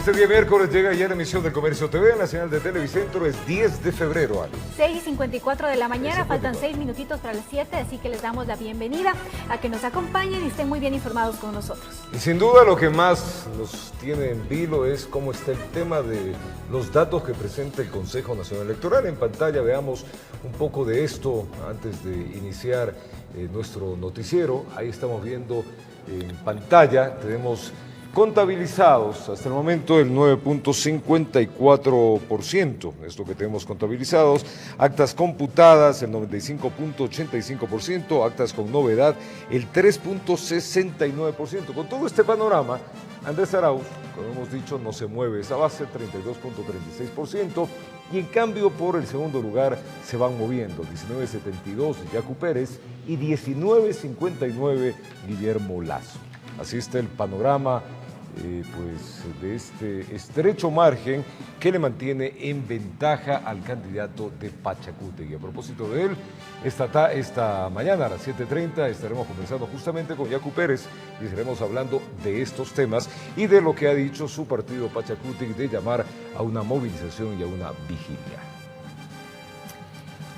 Este día miércoles llega ya la emisión de Comercio TV en la señal de Televicentro. Es 10 de febrero, Ali. 6:54 de la mañana, faltan 6 minutitos para las 7, así que les damos la bienvenida a que nos acompañen y estén muy bien informados con nosotros. Y sin duda lo que más nos tiene en vilo es cómo está el tema de los datos que presenta el Consejo Nacional Electoral. En pantalla veamos un poco de esto antes de iniciar nuestro noticiero. Ahí estamos viendo en pantalla, tenemos contabilizados hasta el momento el 9.54%, es lo que tenemos contabilizados, actas computadas el 95.85%, actas con novedad el 3.69%. Con todo este panorama, Andrés Arauz, como hemos dicho, no se mueve esa base, 32.36%, y en cambio por el segundo lugar se van moviendo, 19.72 Yacu Pérez y 19.59 Guillermo Lasso. Así está el panorama pues de este estrecho margen que le mantiene en ventaja al candidato de Pachacútegui. A propósito de él, esta mañana a las 7:30 estaremos conversando justamente con Yacu Pérez y estaremos hablando de estos temas y de lo que ha dicho su partido Pachacútegui de llamar a una movilización y a una vigilia.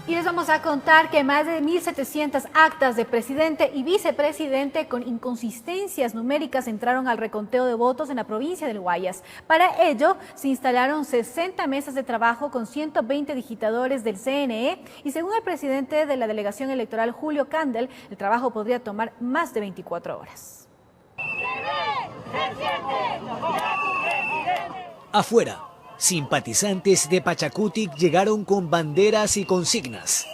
Y les vamos a contar que más de 1.700 actas de presidente y vicepresidente con inconsistencias numéricas entraron al reconteo de votos en la provincia del Guayas. Para ello, se instalaron 60 mesas de trabajo con 120 digitadores del CNE y según el presidente de la delegación electoral, Julio Candel, el trabajo podría tomar más de 24 horas. Afuera, simpatizantes de Pachacútegui llegaron con banderas y consignas.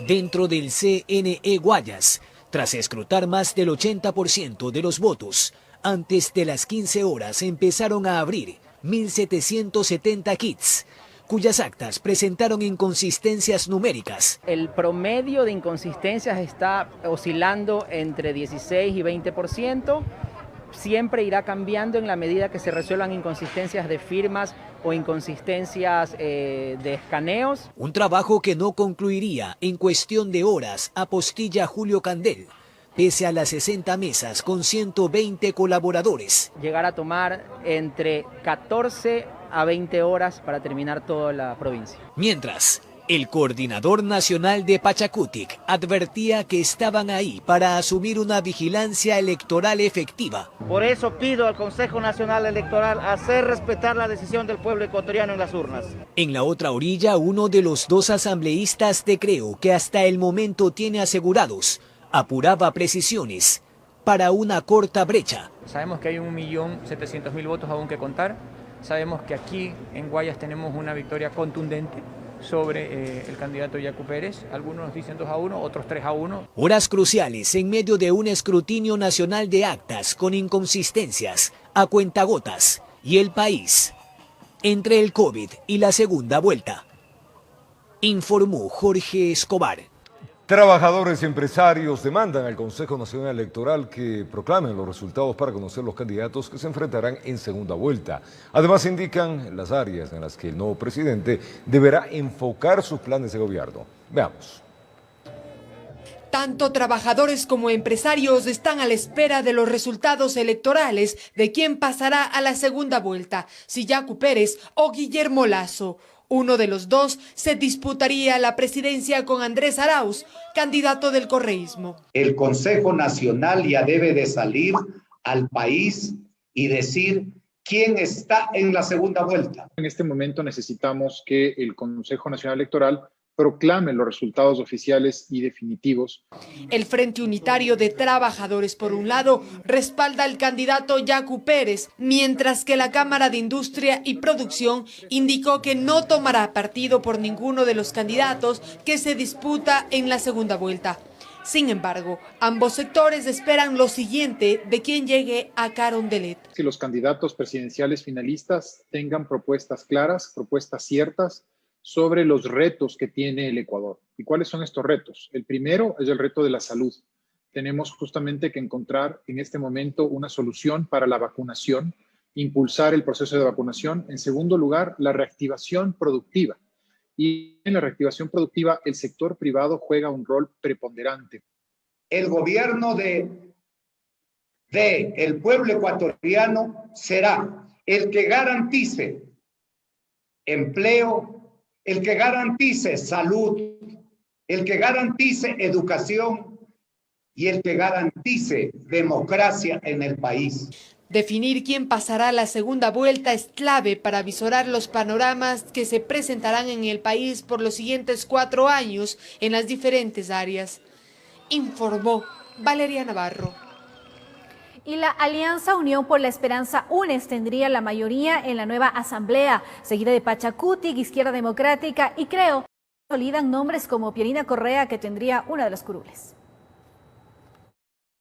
Dentro del CNE Guayas, tras escrutar más del 80% de los votos, antes de las 15 horas empezaron a abrir 1.770 kits, cuyas actas presentaron inconsistencias numéricas. El promedio de inconsistencias está oscilando entre 16 y 20%. Siempre irá cambiando en la medida que se resuelvan inconsistencias de firmas o inconsistencias de escaneos. Un trabajo que no concluiría en cuestión de horas, apostilla Julio Candel, pese a las 60 mesas con 120 colaboradores. Llegar a tomar entre 14 a 20 horas para terminar toda la provincia. Mientras, el coordinador nacional de Pachacútegui advertía que estaban ahí para asumir una vigilancia electoral efectiva. Por eso pido al Consejo Nacional Electoral hacer respetar la decisión del pueblo ecuatoriano en las urnas. En la otra orilla, uno de los dos asambleístas de Creo, que hasta el momento tiene asegurados, apuraba precisiones para una corta brecha. Sabemos que hay 1.700.000 votos aún que contar. Sabemos que aquí en Guayas tenemos una victoria contundente sobre el candidato Yacu Pérez. Algunos dicen 2-1, otros 3-1. Horas cruciales en medio de un escrutinio nacional de actas con inconsistencias, a cuentagotas, y el país entre el COVID y la segunda vuelta. Informó Jorge Escobar. Trabajadores y empresarios demandan al Consejo Nacional Electoral que proclamen los resultados para conocer los candidatos que se enfrentarán en segunda vuelta. Además indican las áreas en las que el nuevo presidente deberá enfocar sus planes de gobierno. Veamos. Tanto trabajadores como empresarios están a la espera de los resultados electorales de quién pasará a la segunda vuelta, si Yacu Pérez o Guillermo Lasso. Uno de los dos se disputaría la presidencia con Andrés Arauz, candidato del correísmo. El Consejo Nacional ya debe de salir al país y decir quién está en la segunda vuelta. En este momento necesitamos que el Consejo Nacional Electoral proclame los resultados oficiales y definitivos. El Frente Unitario de Trabajadores, por un lado, respalda al candidato Yacu Pérez, mientras que la Cámara de Industria y Producción indicó que no tomará partido por ninguno de los candidatos que se disputa en la segunda vuelta. Sin embargo, ambos sectores esperan lo siguiente de quien llegue a Carondelet. Que los candidatos presidenciales finalistas tengan propuestas claras, propuestas ciertas, sobre los retos que tiene el Ecuador. ¿Y cuáles son estos retos? El primero es el reto de la salud. Tenemos justamente que encontrar en este momento una solución para la vacunación, impulsar el proceso de vacunación. En segundo lugar, la reactivación productiva. Y en la reactivación productiva, el sector privado juega un rol preponderante. El gobierno del pueblo ecuatoriano será el que garantice empleo, el que garantice salud, el que garantice educación y el que garantice democracia en el país. Definir quién pasará a la segunda vuelta es clave para visorar los panoramas que se presentarán en el país por los siguientes 4 años en las diferentes áreas. Informó Valeria Navarro. Y la Alianza Unión por la Esperanza UNES tendría la mayoría en la nueva asamblea, seguida de Pachacutic, Izquierda Democrática y Creo. Consolidan nombres como Pierina Correa, que tendría una de las curules.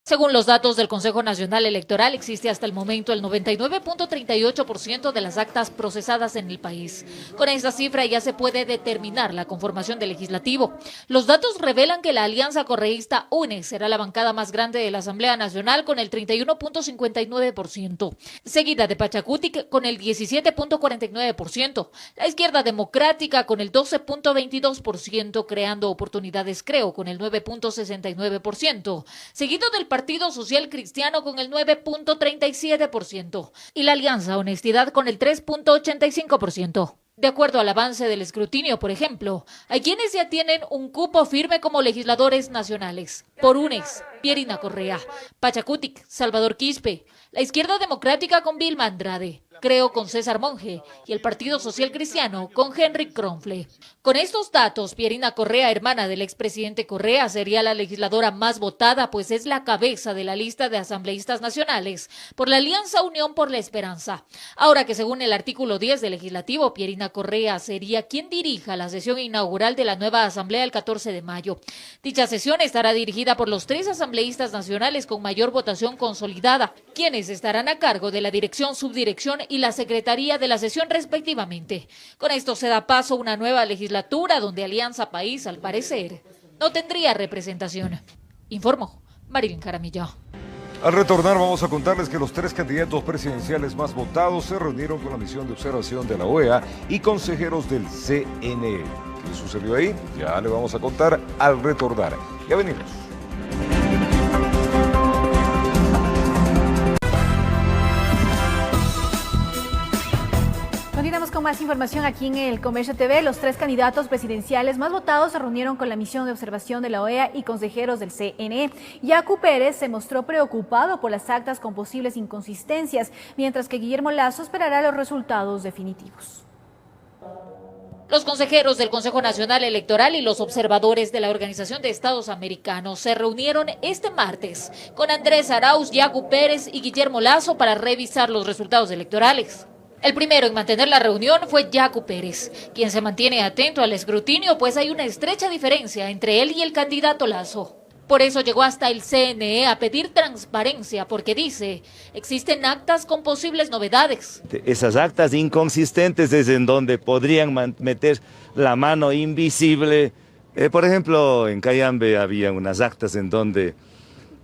Según los datos del Consejo Nacional Electoral, existe hasta el momento el 99.38% de las actas procesadas en el país. Con esta cifra ya se puede determinar la conformación del legislativo. Los datos revelan que la alianza correísta UNES será la bancada más grande de la Asamblea Nacional con el 31.59%, seguida de Pachacutic con el 17.49%, la Izquierda Democrática con el 12.22%, creando oportunidades Creo con el 9.69%, seguido del Partido Social Cristiano con el 9.37% y la Alianza Honestidad con el 3.85%. De acuerdo al avance del escrutinio, por ejemplo, hay quienes ya tienen un cupo firme como legisladores nacionales. Por UNES, Pierina Correa, Pachacutic, Salvador Quispe, la Izquierda Democrática con Vilma Andrade, Creo con César Monge y el Partido Social Cristiano con Henry Kronfle. Con estos datos, Pierina Correa, hermana del expresidente Correa, sería la legisladora más votada, pues es la cabeza de la lista de asambleístas nacionales por la Alianza Unión por la Esperanza. Ahora que según el artículo 10 del legislativo, Pierina Correa sería quien dirija la sesión inaugural de la nueva asamblea el 14 de mayo. Dicha sesión estará dirigida por los 3 asambleístas nacionales con mayor votación consolidada, quienes estarán a cargo de la dirección, subdirección y la secretaría de la sesión respectivamente. Con esto se da paso a una nueva legislatura donde Alianza País, al parecer, no tendría representación. Informó Marilyn Jaramillo. Al retornar vamos a contarles que los 3 candidatos presidenciales más votados se reunieron con la misión de observación de la OEA y consejeros del CNE. ¿Qué sucedió ahí? Ya le vamos a contar al retornar. Ya venimos. Continuamos con más información aquí en El Comercio TV. Los 3 candidatos presidenciales más votados se reunieron con la misión de observación de la OEA y consejeros del CNE. Yacu Pérez se mostró preocupado por las actas con posibles inconsistencias, mientras que Guillermo Lasso esperará los resultados definitivos. Los consejeros del Consejo Nacional Electoral y los observadores de la Organización de Estados Americanos se reunieron este martes con Andrés Arauz, Yacu Pérez y Guillermo Lasso para revisar los resultados electorales. El primero en mantener la reunión fue Yacu Pérez, quien se mantiene atento al escrutinio, pues hay una estrecha diferencia entre él y el candidato Lasso. Por eso llegó hasta el CNE a pedir transparencia, porque dice, existen actas con posibles novedades. Esas actas inconsistentes es en donde podrían meter la mano invisible. Por ejemplo, en Cayambe había unas actas en donde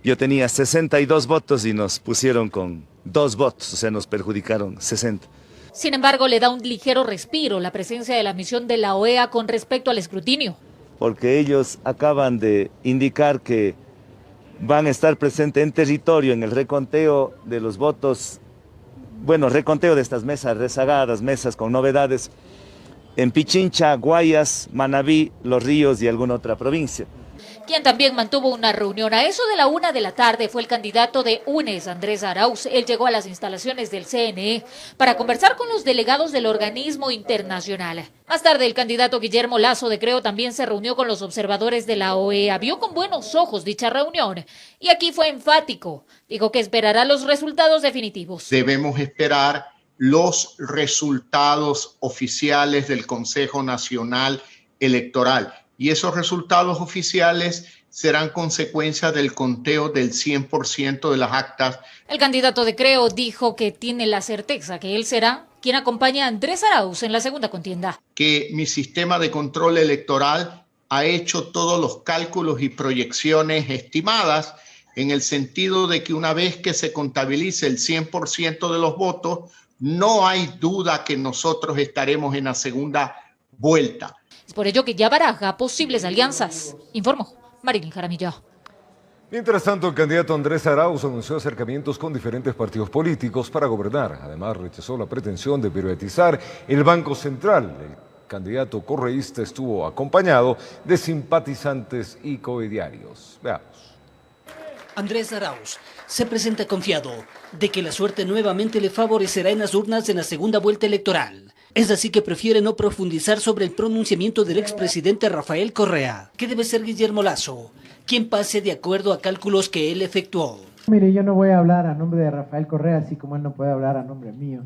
yo tenía 62 votos y nos pusieron con 2 votos, o sea, nos perjudicaron 60. Sin embargo, le da un ligero respiro la presencia de la misión de la OEA con respecto al escrutinio. Porque ellos acaban de indicar que van a estar presentes en territorio en el reconteo de los votos, bueno, reconteo de estas mesas rezagadas, mesas con novedades, en Pichincha, Guayas, Manabí, Los Ríos y alguna otra provincia. Quien también mantuvo una reunión a eso de la 1 de la tarde fue el candidato de UNES, Andrés Arauz. Él llegó a las instalaciones del CNE para conversar con los delegados del organismo internacional. Más tarde, el candidato Guillermo Lasso de Creo también se reunió con los observadores de la OEA. Vio con buenos ojos dicha reunión y aquí fue enfático. Dijo que esperará los resultados definitivos. Debemos esperar los resultados oficiales del Consejo Nacional Electoral. Y esos resultados oficiales serán consecuencia del conteo del 100% de las actas. El candidato de Creo dijo que tiene la certeza que él será quien acompaña a Andrés Arauz en la segunda contienda. Que mi sistema de control electoral ha hecho todos los cálculos y proyecciones estimadas en el sentido de que una vez que se contabilice el 100% de los votos, no hay duda que nosotros estaremos en la segunda vuelta. Es por ello que ya baraja posibles alianzas, informó Marilyn Jaramillo. Mientras tanto, el candidato Andrés Arauz anunció acercamientos con diferentes partidos políticos para gobernar. Además, rechazó la pretensión de privatizar el Banco Central. El candidato correísta estuvo acompañado de simpatizantes y coediarios. Veamos. Andrés Arauz se presenta confiado de que la suerte nuevamente le favorecerá en las urnas en la segunda vuelta electoral. Es así que prefiere no profundizar sobre el pronunciamiento del expresidente Rafael Correa, que debe ser Guillermo Lasso, quien pase de acuerdo a cálculos que él efectuó. Mire, yo no voy a hablar a nombre de Rafael Correa, así como él no puede hablar a nombre mío.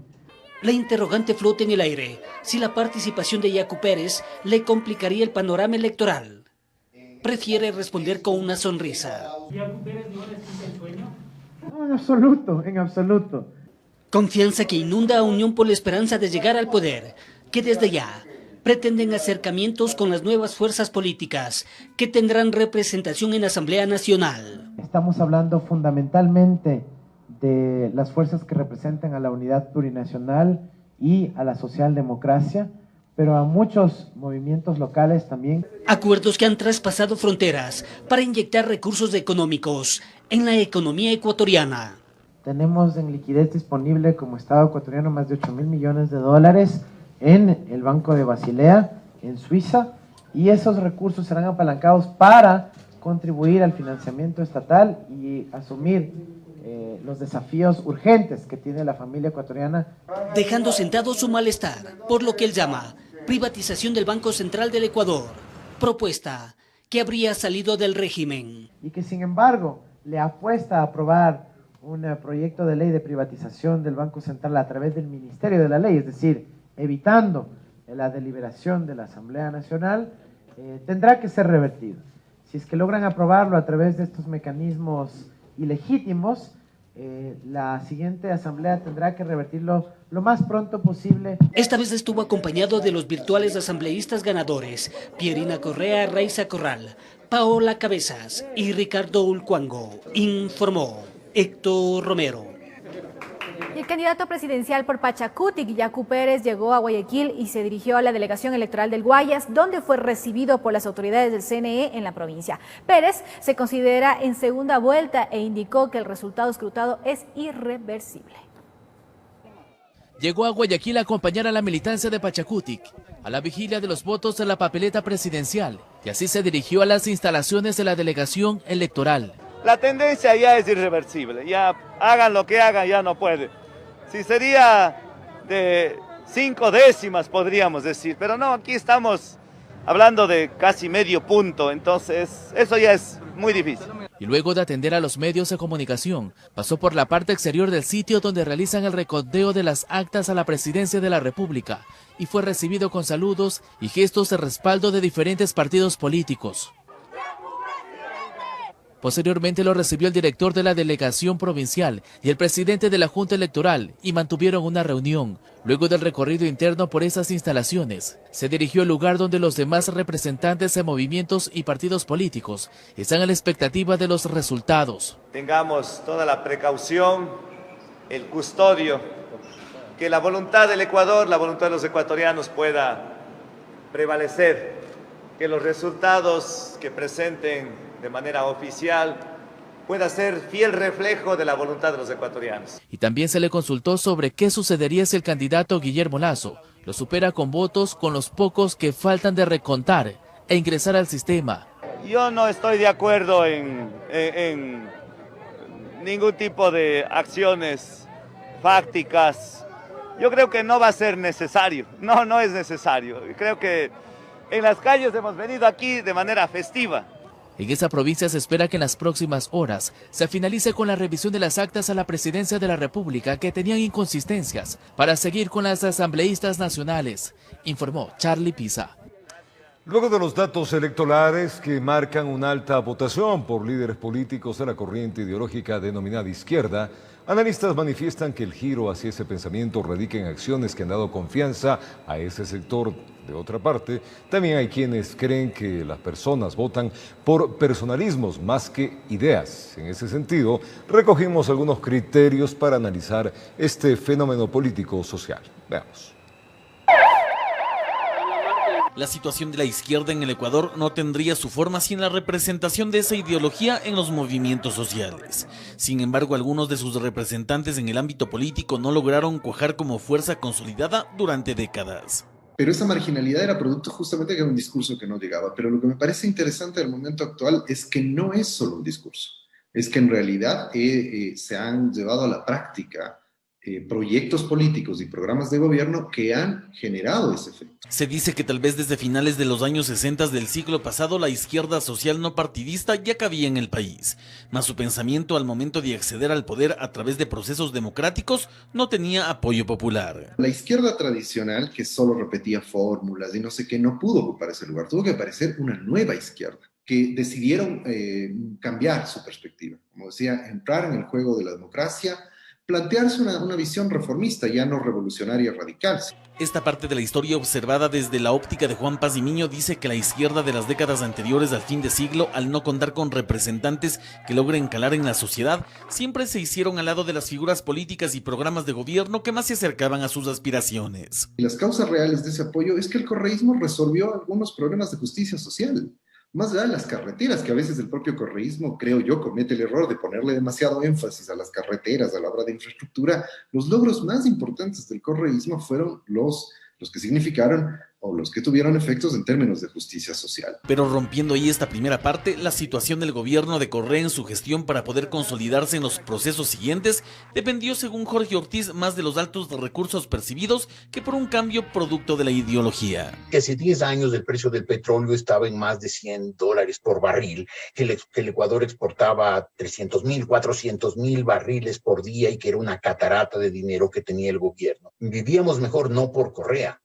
La interrogante flota en el aire, si la participación de Yacu Pérez le complicaría el panorama electoral. Prefiere responder con una sonrisa. ¿Yacu Pérez no le quita el sueño? No, en absoluto, en absoluto. Confianza que inunda a Unión por la Esperanza de llegar al poder, que desde ya pretenden acercamientos con las nuevas fuerzas políticas que tendrán representación en la Asamblea Nacional. Estamos hablando fundamentalmente de las fuerzas que representan a la unidad plurinacional y a la socialdemocracia, pero a muchos movimientos locales también. Acuerdos que han traspasado fronteras para inyectar recursos económicos en la economía ecuatoriana. Tenemos en liquidez disponible como Estado ecuatoriano más de 8.000 millones de dólares en el Banco de Basilea, en Suiza, y esos recursos serán apalancados para contribuir al financiamiento estatal y asumir los desafíos urgentes que tiene la familia ecuatoriana. Dejando sentado su malestar por lo que él llama privatización del Banco Central del Ecuador, propuesta que habría salido del régimen. Y que sin embargo le apuesta a aprobar un proyecto de ley de privatización del Banco Central a través del Ministerio de la Ley, es decir, evitando la deliberación de la Asamblea Nacional, tendrá que ser revertido. Si es que logran aprobarlo a través de estos mecanismos ilegítimos, la siguiente Asamblea tendrá que revertirlo lo más pronto posible. Esta vez estuvo acompañado de los virtuales asambleístas ganadores, Pierina Correa, Raiza Corral, Paola Cabezas y Ricardo Ulcuango, informó Héctor Romero. Y el candidato presidencial por Pachacutic, Yacu Pérez, llegó a Guayaquil y se dirigió a la delegación electoral del Guayas, donde fue recibido por las autoridades del CNE en la provincia. Pérez se considera en segunda vuelta e indicó que el resultado escrutado es irreversible. Llegó a Guayaquil a acompañar a la militancia de Pachacutic, a la vigilia de los votos de la papeleta presidencial, y así se dirigió a las instalaciones de la delegación electoral. La tendencia ya es irreversible, ya hagan lo que hagan, ya no puede. Si sería de 5 décimas podríamos decir, pero no, aquí estamos hablando de casi medio punto, entonces eso ya es muy difícil. Y luego de atender a los medios de comunicación, pasó por la parte exterior del sitio donde realizan el reconteo de las actas a la presidencia de la República y fue recibido con saludos y gestos de respaldo de diferentes partidos políticos. Posteriormente lo recibió el director de la delegación provincial y el presidente de la Junta Electoral y mantuvieron una reunión. Luego del recorrido interno por esas instalaciones, se dirigió al lugar donde los demás representantes de movimientos y partidos políticos están a la expectativa de los resultados. Tengamos toda la precaución, el custodio, que la voluntad del Ecuador, la voluntad de los ecuatorianos pueda prevalecer, que los resultados que presenten de manera oficial pueda ser fiel reflejo de la voluntad de los ecuatorianos. Y también se le consultó sobre qué sucedería si el candidato Guillermo Lasso lo supera con votos con los pocos que faltan de recontar e ingresar al sistema. Yo no estoy de acuerdo en ningún tipo de acciones fácticas. Yo creo que no va a ser necesario, no es necesario. Creo que en las calles hemos venido aquí de manera festiva. En esa provincia se espera que en las próximas horas se finalice con la revisión de las actas a la presidencia de la República que tenían inconsistencias para seguir con las asambleístas nacionales, informó Charlie Pisa. Luego de los datos electorales que marcan una alta votación por líderes políticos de la corriente ideológica denominada izquierda, analistas manifiestan que el giro hacia ese pensamiento radica en acciones que han dado confianza a ese sector. De otra parte, también hay quienes creen que las personas votan por personalismos más que ideas. En ese sentido, recogimos algunos criterios para analizar este fenómeno político-social. Veamos. La situación de la izquierda en el Ecuador no tendría su forma sin la representación de esa ideología en los movimientos sociales. Sin embargo, algunos de sus representantes en el ámbito político no lograron cuajar como fuerza consolidada durante décadas. Pero esa marginalidad era producto justamente de un discurso que no llegaba. Pero lo que me parece interesante del momento actual es que no es solo un discurso, es que en realidad se han llevado a la práctica proyectos políticos y programas de gobierno que han generado ese efecto. Se dice que tal vez desde finales de los años 60 del siglo pasado la izquierda social no partidista ya cabía en el país, mas su pensamiento al momento de acceder al poder a través de procesos democráticos no tenía apoyo popular. La izquierda tradicional, que solo repetía fórmulas y no sé qué, no pudo ocupar ese lugar. Tuvo que aparecer una nueva izquierda, que decidieron cambiar su perspectiva. Como decía, entrar en el juego de la democracia, plantearse una visión reformista, ya no revolucionaria radical. Esta parte de la historia observada desde la óptica de Juan Paz y Miño dice que la izquierda de las décadas anteriores al fin de siglo, al no contar con representantes que logren calar en la sociedad, siempre se hicieron al lado de las figuras políticas y programas de gobierno que más se acercaban a sus aspiraciones. Y las causas reales de ese apoyo es que el correísmo resolvió algunos problemas de justicia social. Más allá de las carreteras, que a veces el propio correísmo, creo yo, comete el error de ponerle demasiado énfasis a las carreteras, a la obra de infraestructura. Los logros más importantes del correísmo fueron los que significaron o los que tuvieron efectos en términos de justicia social. Pero rompiendo ahí esta primera parte, la situación del gobierno de Correa en su gestión para poder consolidarse en los procesos siguientes dependió, según Jorge Ortiz, más de los altos recursos percibidos que por un cambio producto de la ideología. Que hace 10 años el precio del petróleo estaba en más de $100 por barril, que el Ecuador exportaba 300,000, 400,000 barriles por día y que era una catarata de dinero que tenía el gobierno. Vivíamos mejor no por Correa,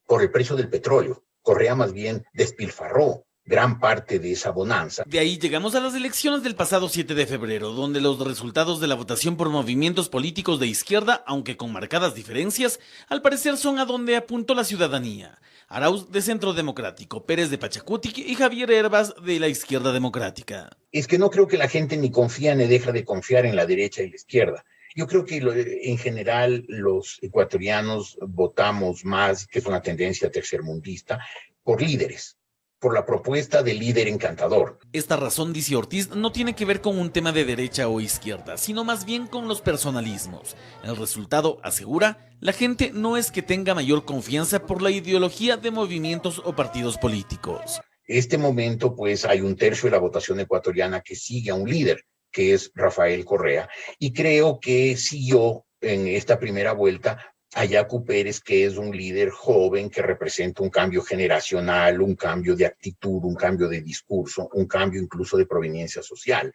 por el precio del petróleo. Correa más bien despilfarró gran parte de esa bonanza. De ahí llegamos a las elecciones del pasado 7 de febrero, donde los resultados de la votación por movimientos políticos de izquierda, aunque con marcadas diferencias, al parecer son a donde apuntó la ciudadanía. Arauz de Centro Democrático, Pérez de Pachacutic y Javier Herbas de la Izquierda Democrática. Es que no creo que la gente ni confía ni deja de confiar en la derecha y la izquierda. Yo creo que en general los ecuatorianos votamos más, que es una tendencia tercermundista, por líderes, por la propuesta del líder encantador. Esta razón, dice Ortiz, no tiene que ver con un tema de derecha o izquierda, sino más bien con los personalismos. El resultado, asegura, la gente no es que tenga mayor confianza por la ideología de movimientos o partidos políticos. Este momento, pues, hay un tercio de la votación ecuatoriana que sigue a un líder, que es Rafael Correa, y creo que siguió en esta primera vuelta a Yacu Pérez, que es un líder joven que representa un cambio generacional, un cambio de actitud, un cambio de discurso, un cambio incluso de proveniencia social.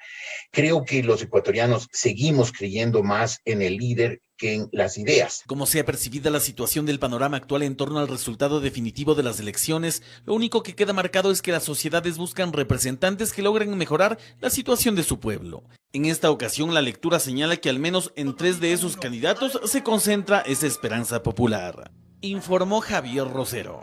Creo que los ecuatorianos seguimos creyendo más en el líder que en las ideas. Como sea percibida la situación del panorama actual en torno al resultado definitivo de las elecciones, lo único que queda marcado es que las sociedades buscan representantes que logren mejorar la situación de su pueblo. En esta ocasión, la lectura señala que al menos en 3 de esos candidatos se concentra esa esperanza popular. Informó Javier Rosero.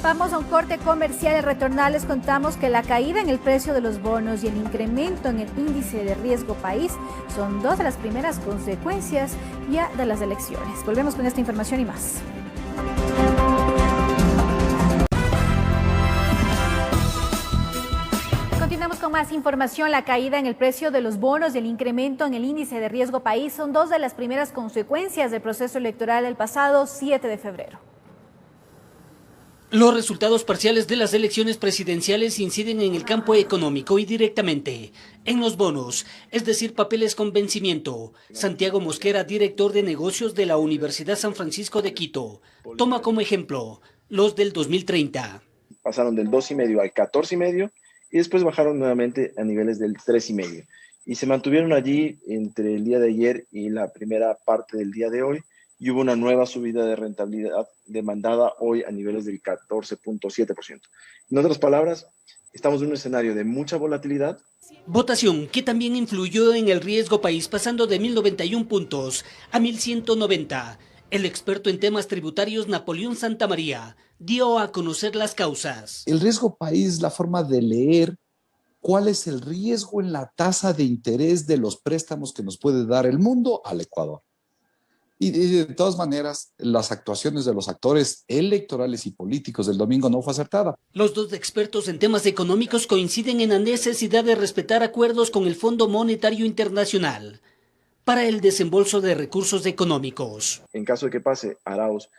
Vamos a un corte comercial. Al retornar les contamos que la caída en el precio de los bonos y el incremento en el índice de riesgo país son 2 de las primeras consecuencias ya de las elecciones. Volvemos con esta información y más. Continuamos con más información. La caída en el precio de los bonos y el incremento en el índice de riesgo país son 2 de las primeras consecuencias del proceso electoral del pasado 7 de febrero. Los resultados parciales de las elecciones presidenciales inciden en el campo económico y directamente en los bonos, es decir, papeles con vencimiento. Santiago Mosquera, director de negocios de la Universidad San Francisco de Quito, toma como ejemplo los del 2030. Pasaron del 2,5 al 14,5 y después bajaron nuevamente a niveles del 3,5 y se mantuvieron allí entre el día de ayer y la primera parte del día de hoy. Y hubo una nueva subida de rentabilidad demandada hoy a niveles del 14.7%. En otras palabras, estamos en un escenario de mucha volatilidad. Votación que también influyó en el riesgo país, pasando de 1.091 puntos a 1.190. El experto en temas tributarios Napoleón Santamaría dio a conocer las causas. El riesgo país es la forma de leer cuál es el riesgo en la tasa de interés de los préstamos que nos puede dar el mundo al Ecuador. Y de todas maneras, las actuaciones de los actores electorales y políticos del domingo no fue acertada. Los dos expertos en temas económicos coinciden en la necesidad de respetar acuerdos con el Fondo Monetario Internacional para el desembolso de recursos económicos. En caso de que pase Arauz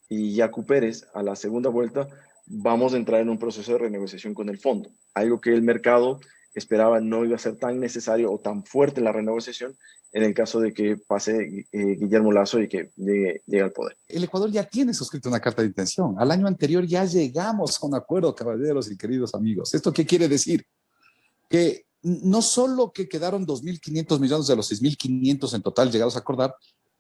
y Yacu Pérez a la segunda vuelta, vamos a entrar en un proceso de renegociación con el fondo, algo que el mercado esperaba no iba a ser tan necesario o tan fuerte la renegociación en el caso de que pase Guillermo Lasso y que llegue al poder. El Ecuador ya tiene suscrito una carta de intención. Al año anterior ya llegamos a un acuerdo, caballeros y queridos amigos. ¿Esto qué quiere decir? Que no solo que quedaron 2.500 millones de los 6.500 en total llegados a acordar,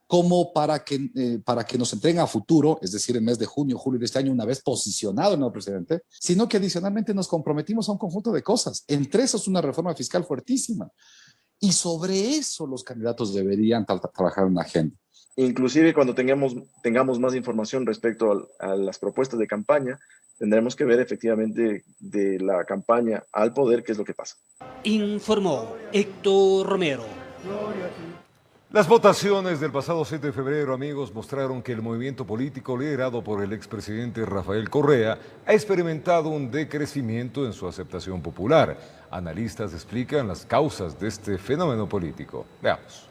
como para que nos entreguen a futuro, es decir, en mes de junio, julio de este año, una vez posicionado el nuevo presidente, sino que adicionalmente nos comprometimos a un conjunto de cosas. Entre esos, una reforma fiscal fuertísima. Y sobre eso los candidatos deberían trabajar en una agenda. Inclusive cuando tengamos más información respecto a las propuestas de campaña, tendremos que ver efectivamente de la campaña al poder qué es lo que pasa. Informó Héctor Romero. Las votaciones del pasado 7 de febrero, amigos, mostraron que el movimiento político liderado por el expresidente Rafael Correa ha experimentado un decrecimiento en su aceptación popular. Analistas explican las causas de este fenómeno político. Veamos.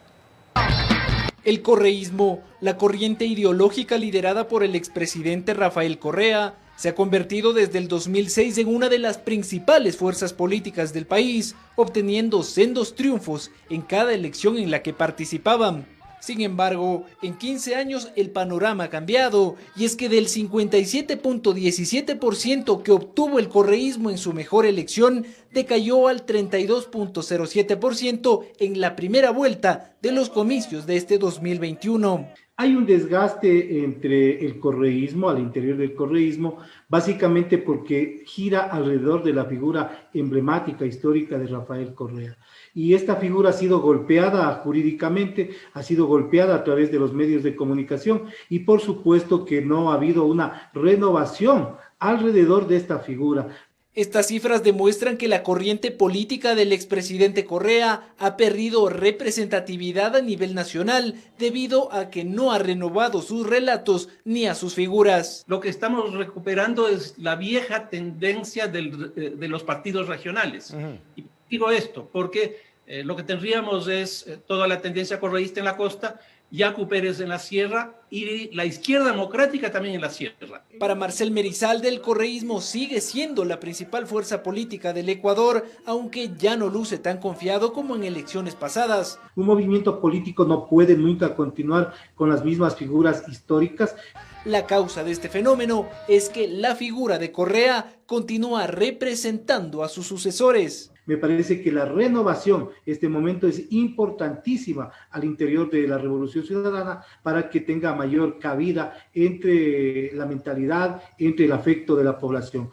El correísmo, la corriente ideológica liderada por el expresidente Rafael Correa, se ha convertido desde el 2006 en una de las principales fuerzas políticas del país, obteniendo sendos triunfos en cada elección en la que participaban. Sin embargo, en 15 años el panorama ha cambiado, y es que del 57.17% que obtuvo el correísmo en su mejor elección, decayó al 32.07% en la primera vuelta de los comicios de este 2021. Hay un desgaste entre el correísmo, al interior del correísmo, básicamente porque gira alrededor de la figura emblemática histórica de Rafael Correa. Y esta figura ha sido golpeada jurídicamente, ha sido golpeada a través de los medios de comunicación, y por supuesto que no ha habido una renovación alrededor de esta figura. Estas cifras demuestran que la corriente política del expresidente Correa ha perdido representatividad a nivel nacional debido a que no ha renovado sus relatos ni a sus figuras. Lo que estamos recuperando es la vieja tendencia de los partidos regionales. Y digo esto porque lo que tendríamos es toda la tendencia correísta en la costa, Yacu Pérez en la sierra y la izquierda democrática también en la sierra. Para Marcel Merizalde, el correísmo sigue siendo la principal fuerza política del Ecuador, aunque ya no luce tan confiado como en elecciones pasadas. Un movimiento político no puede nunca continuar con las mismas figuras históricas. La causa de este fenómeno es que la figura de Correa continúa representando a sus sucesores. Me parece que la renovación, este momento es importantísima al interior de la Revolución Ciudadana para que tenga mayor cabida entre la mentalidad, entre el afecto de la población.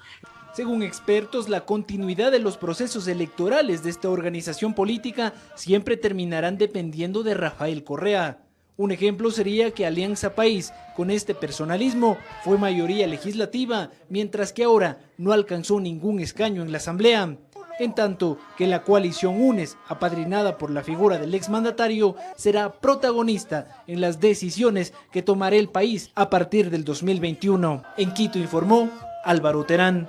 Según expertos, la continuidad de los procesos electorales de esta organización política siempre terminarán dependiendo de Rafael Correa. Un ejemplo sería que Alianza País, con este personalismo, fue mayoría legislativa, mientras que ahora no alcanzó ningún escaño en la Asamblea. En tanto que la coalición UNES, apadrinada por la figura del exmandatario, será protagonista en las decisiones que tomará el país a partir del 2021. En Quito informó Álvaro Terán.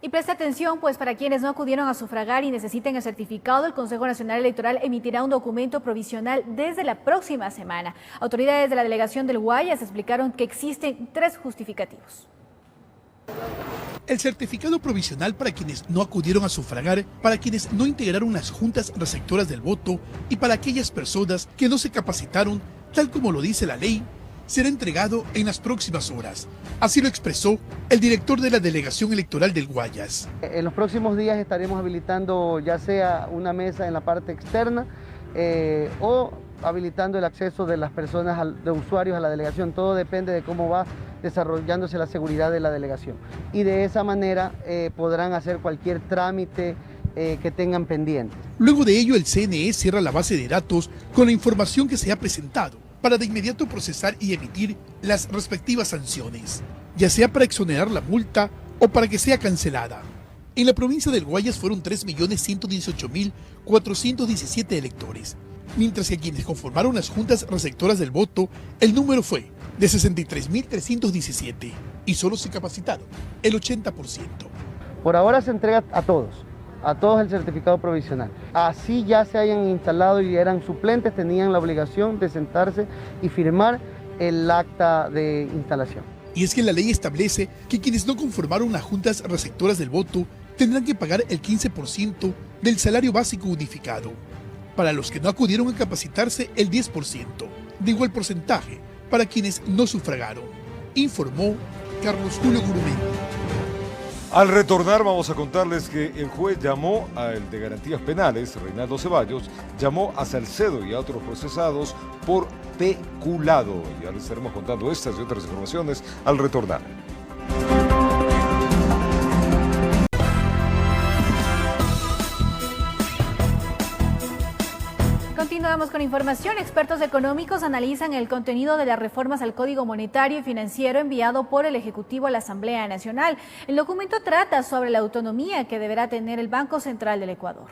Y preste atención, pues para quienes no acudieron a sufragar y necesiten el certificado, el Consejo Nacional Electoral emitirá un documento provisional desde la próxima semana. Autoridades de la delegación del Guayas explicaron que existen 3 justificativos. El certificado provisional para quienes no acudieron a sufragar, para quienes no integraron las juntas receptoras del voto y para aquellas personas que no se capacitaron, tal como lo dice la ley, será entregado en las próximas horas. Así lo expresó el director de la Delegación Electoral del Guayas. En los próximos días estaremos habilitando ya sea una mesa en la parte externa o habilitando el acceso de las personas, de usuarios a la delegación. Todo depende de cómo va desarrollándose la seguridad de la delegación. Y de esa manera podrán hacer cualquier trámite que tengan pendiente. Luego de ello, el CNE cierra la base de datos con la información que se ha presentado para de inmediato procesar y emitir las respectivas sanciones, ya sea para exonerar la multa o para que sea cancelada. En la provincia del Guayas fueron 3.118.417 electores, mientras que quienes conformaron las juntas receptoras del voto, el número fue de 63.317 y solo se capacitaron el 80%. Por ahora se entrega a todos el certificado provisional. Así ya se hayan instalado y eran suplentes, tenían la obligación de sentarse y firmar el acta de instalación. Y es que la ley establece que quienes no conformaron las juntas receptoras del voto tendrán que pagar el 15% del salario básico unificado. Para los que no acudieron a capacitarse, el 10%, de igual porcentaje para quienes no sufragaron, informó Carlos Julio Gurumendi. Al retornar vamos a contarles que el juez llamó al de Garantías Penales, Reinaldo Ceballos, llamó a Salcedo y a otros procesados por peculado. Ya les estaremos contando estas y otras informaciones al retornar. Continuamos con información. Expertos económicos analizan el contenido de las reformas al Código Monetario y Financiero enviado por el Ejecutivo a la Asamblea Nacional. El documento trata sobre la autonomía que deberá tener el Banco Central del Ecuador.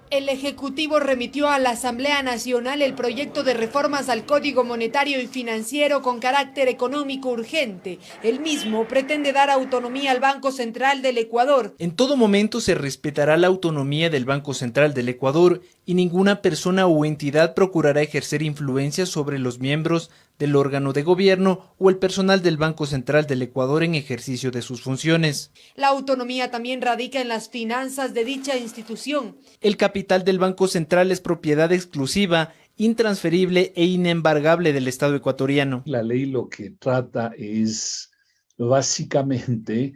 El Ejecutivo remitió a la Asamblea Nacional el proyecto de reformas al Código Monetario y Financiero con carácter económico urgente. El mismo pretende dar autonomía al Banco Central del Ecuador. En todo momento se respetará la autonomía del Banco Central del Ecuador y ninguna persona o entidad procurará ejercer influencia sobre los miembros del órgano de gobierno o el personal del Banco Central del Ecuador en ejercicio de sus funciones. La autonomía también radica en las finanzas de dicha institución. El capital del Banco Central es propiedad exclusiva, intransferible e inembargable del Estado ecuatoriano. La ley lo que trata es básicamente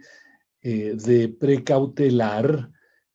de precautelar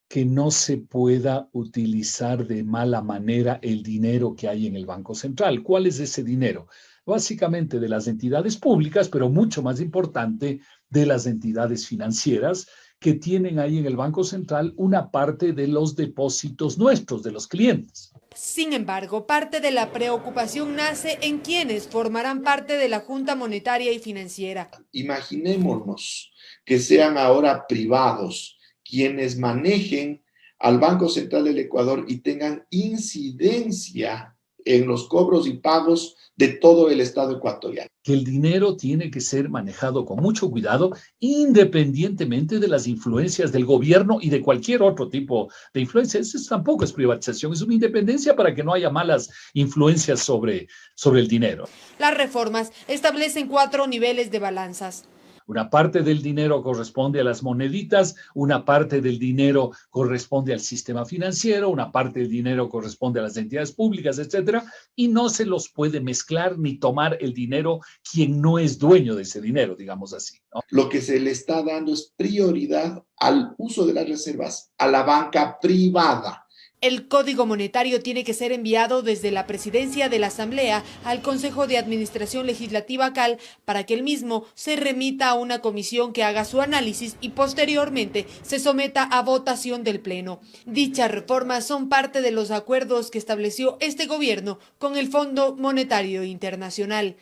que no se pueda utilizar de mala manera el dinero que hay en el Banco Central. ¿Cuál es ese dinero? Básicamente de las entidades públicas, pero mucho más importante, de las entidades financieras que tienen ahí en el Banco Central una parte de los depósitos nuestros, de los clientes. Sin embargo, parte de la preocupación nace en quienes formarán parte de la Junta Monetaria y Financiera. Imaginémonos que sean ahora privados quienes manejen al Banco Central del Ecuador y tengan incidencia en los cobros y pagos de todo el Estado ecuatoriano. Que el dinero tiene que ser manejado con mucho cuidado, independientemente de las influencias del gobierno y de cualquier otro tipo de influencia. Eso tampoco es privatización, es una independencia para que no haya malas influencias sobre el dinero. Las reformas establecen 4 niveles de balanzas. Una parte del dinero corresponde a las moneditas, una parte del dinero corresponde al sistema financiero, una parte del dinero corresponde a las entidades públicas, etcétera, y no se los puede mezclar ni tomar el dinero quien no es dueño de ese dinero, digamos así, ¿no? Lo que se le está dando es prioridad al uso de las reservas, a la banca privada. El Código Monetario tiene que ser enviado desde la Presidencia de la Asamblea al Consejo de Administración Legislativa CAL para que el mismo se remita a una comisión que haga su análisis y posteriormente se someta a votación del Pleno. Dichas reformas son parte de los acuerdos que estableció este gobierno con el Fondo Monetario Internacional.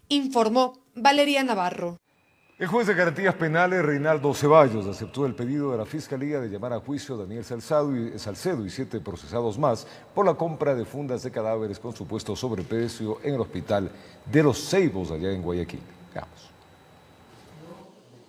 Informó Valeria Navarro. El juez de Garantías Penales, Reinaldo Ceballos, aceptó el pedido de la Fiscalía de llamar a juicio a Daniel Salcedo y 7 procesados más por la compra de fundas de cadáveres con supuesto sobreprecio en el Hospital de los Ceibos, allá en Guayaquil. Veamos.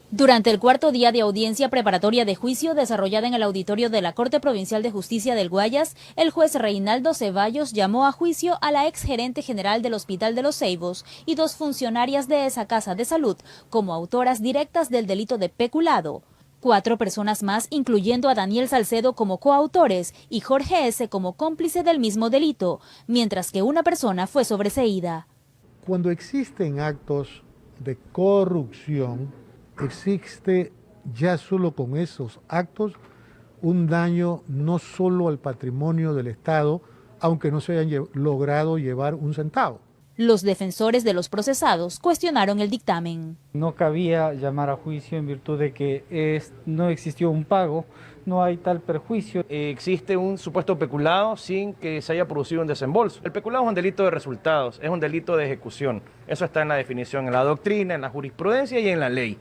Durante el cuarto día de audiencia preparatoria de juicio desarrollada en el auditorio de la Corte Provincial de Justicia del Guayas, el juez Reinaldo Ceballos llamó a juicio a la exgerente general del Hospital de los Ceibos y 2 funcionarias de esa casa de salud como autoras directas del delito de peculado. 4 personas más, incluyendo a Daniel Salcedo como coautores y Jorge S. como cómplice del mismo delito, mientras que una persona fue sobreseída. Cuando existen actos de corrupción, existe ya solo con esos actos un daño no solo al patrimonio del Estado, aunque no se hayan logrado llevar un centavo. Los defensores de los procesados cuestionaron el dictamen. No cabía llamar a juicio en virtud de que no existió un pago, no hay tal perjuicio. Existe un supuesto peculado sin que se haya producido un desembolso. El peculado es un delito de resultados, es un delito de ejecución. Eso está en la definición, en la doctrina, en la jurisprudencia y en la ley.